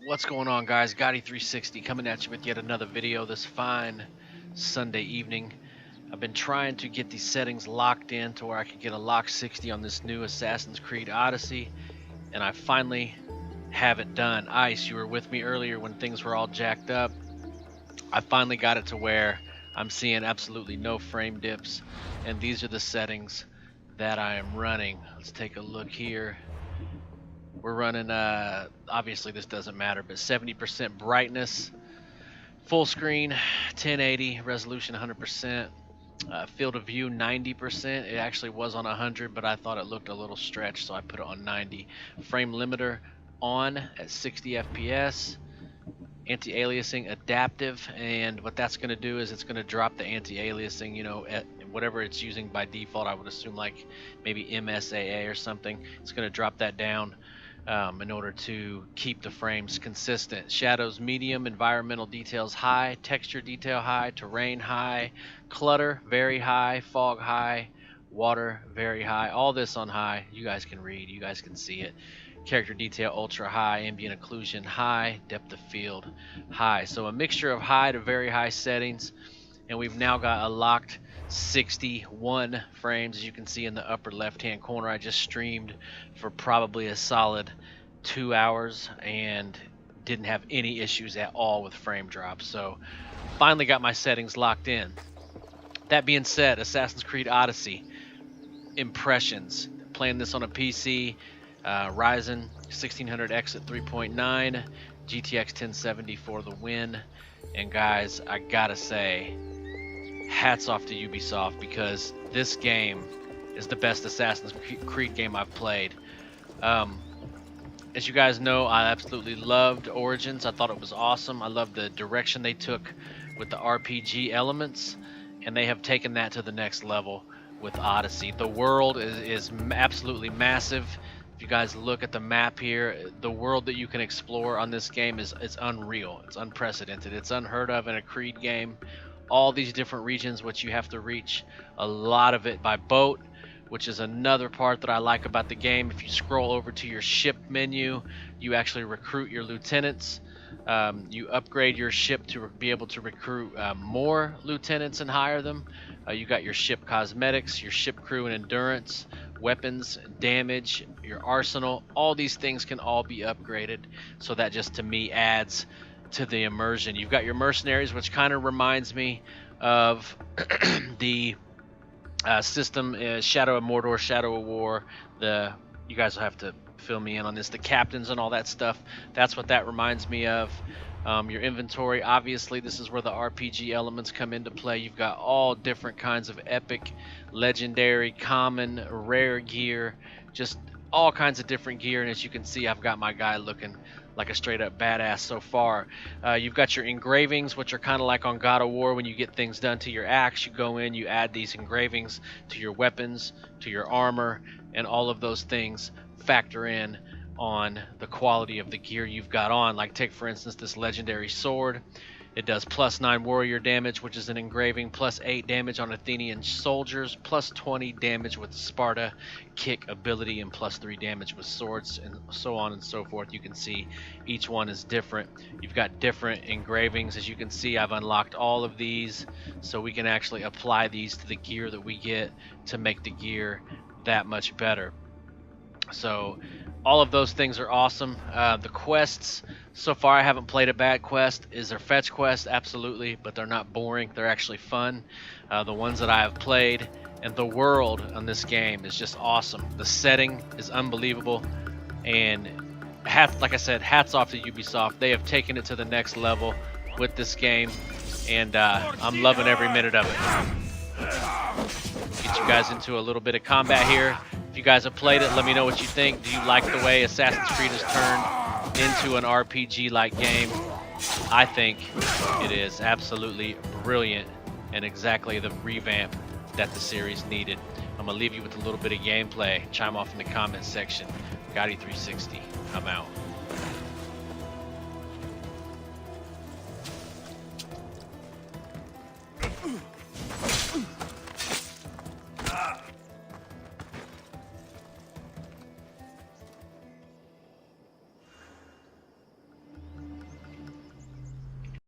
What's going on, guys? Gotti360 coming at you with yet another video this fine Sunday evening. I've been trying to get these settings locked in to where I could get a lock 60 on this new Assassin's Creed Odyssey, and I finally have it done. Ice, you were with me earlier when things were all jacked up. I finally got it to where I'm seeing absolutely no frame dips, and these are the settings that I am running. Let's take a look here. We're running, obviously this doesn't matter, but 70% brightness, full screen, 1080, resolution 100%, field of view 90%. It actually was on 100, but I thought it looked a little stretched, so I put it on 90. Frame limiter on at 60 FPS, anti-aliasing adaptive, and what that's going to do is it's going to drop the anti-aliasing, you know, at whatever it's using by default. I would assume like maybe MSAA or something. It's going to drop that down in order to keep the frames consistent. Shadows medium, environmental details high, texture detail high, terrain high, clutter very high, fog high, water very high. All this on high. You guys can read, you guys can see it. Character detail ultra high, ambient occlusion high, depth of field high. So a mixture of high to very high settings, and we've now got a locked 61 frames. As you can see in the upper left hand corner, I just streamed for probably a solid 2 hours and didn't have any issues at all with frame drops. So finally got my settings locked in. That being said, Assassin's Creed Odyssey impressions, playing this on a PC, Ryzen 1600X at 3.9, GTX 1070 for the win. And guys, I gotta say, hats off to Ubisoft, because this game is the best Assassin's Creed game I've played. As you guys know, I absolutely loved Origins. I thought it was awesome. I loved the direction they took with the RPG elements, and they have taken that to the next level with Odyssey. The world is absolutely massive. If you guys look at the map here, the world that you can explore on this game is unreal. It's unprecedented. It's unheard of in a Creed game. All these different regions which you have to reach, a lot of it by boat, which is another part that I like about the game. If you scroll over to your ship menu, you actually recruit your lieutenants. You upgrade your ship to be able to recruit more lieutenants and hire them. You got your ship cosmetics, your ship crew and endurance, weapons, damage, your arsenal. All these things can all be upgraded, so that just to me adds to the immersion. You've got your mercenaries, which kind of reminds me of the system Shadow of Mordor, Shadow of War. You guys will have to fill me in on this. The captains and all that stuff, that's what that reminds me of. Your inventory, obviously this is where the RPG elements come into play. You've got all different kinds of epic, legendary, common, rare gear, just all kinds of different gear. And as you can see, I've got my guy looking like a straight up badass so far. You've got your engravings, which are kind of like on God of War. When you get things done to your axe, you go in, you add these engravings to your weapons, to your armor, and all of those things factor in on the quality of the gear you've got on. Like take for instance this legendary sword. It does +9 warrior damage, which is an engraving, +8 damage on Athenian soldiers, +20 damage with the Sparta kick ability, and +3 damage with swords, and so on and so forth. You can see each one is different. You've got different engravings. As you can see, I've unlocked all of these, so we can actually apply these to the gear that we get to make the gear that much better. So all of those things are awesome. The quests, so far I haven't played a bad quest. Is there fetch quests? Absolutely, but they're not boring. They're actually fun. The ones that I have played, and the world on this game is just awesome. The setting is unbelievable, and like I said, hats off to Ubisoft. They have taken it to the next level with this game, and I'm loving every minute of it. Get you guys into a little bit of combat here. If you guys have played it, let me know what you think. Do you like the way Assassin's Creed has turned into an RPG-like game? I think it is absolutely brilliant and exactly the revamp that the series needed. I'm going to leave you with a little bit of gameplay. Chime off in the comments section. Gotti360, I'm out.